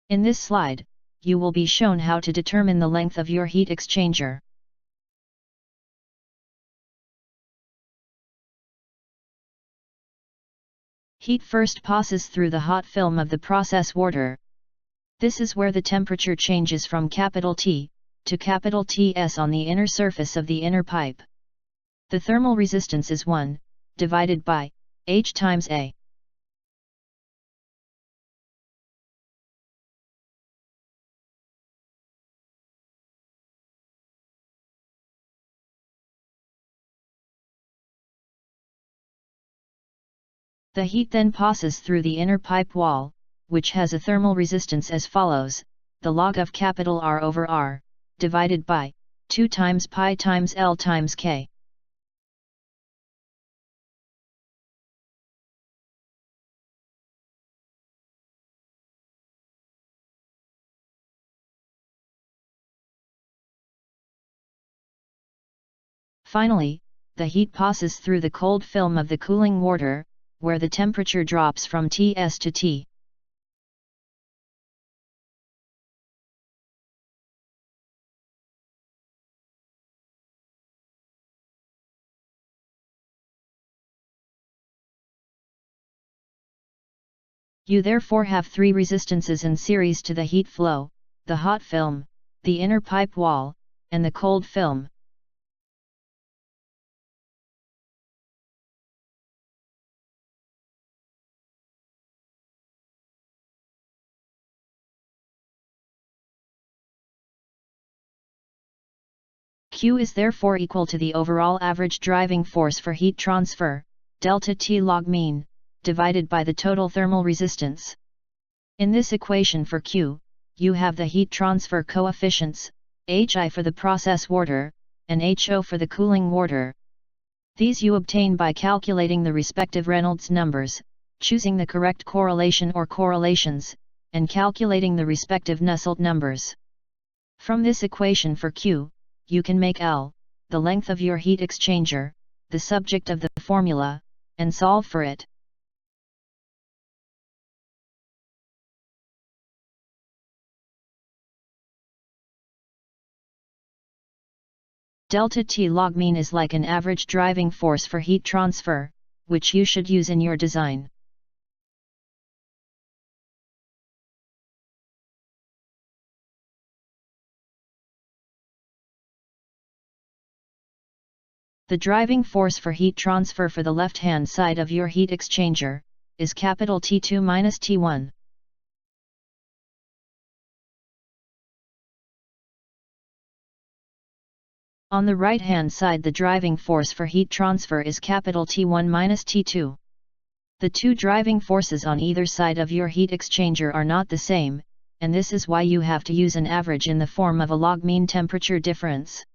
In this slide, you will be shown how to determine the length of your heat exchanger. Heat first passes through the hot film of the process water. This is where the temperature changes from capital T to capital Ts on the inner surface of the inner pipe. The thermal resistance is 1, divided by H times A. The heat then passes through the inner pipe wall, which has a thermal resistance as follows: the log of capital R over R, divided by 2 times pi times L times K. Finally, the heat passes through the cold film of the cooling water, where the temperature drops from Ts to T. You therefore have 3 resistances in series to the heat flow: the hot film, the inner pipe wall, and the cold film. Q is therefore equal to the overall average driving force for heat transfer, delta T log mean, divided by the total thermal resistance. In this equation for Q, you have the heat transfer coefficients, Hi for the process water, and Ho for the cooling water. These you obtain by calculating the respective Reynolds numbers, choosing the correct correlation or correlations, and calculating the respective Nusselt numbers. From this equation for Q, you can make L, the length of your heat exchanger, the subject of the formula, and solve for it. Delta T log mean is like an average driving force for heat transfer, which you should use in your design. The driving force for heat transfer for the left-hand side of your heat exchanger is capital T2 minus T1. On the right-hand side, the driving force for heat transfer is capital T1 minus T2. The two driving forces on either side of your heat exchanger are not the same, and this is why you have to use an average in the form of a log mean temperature difference.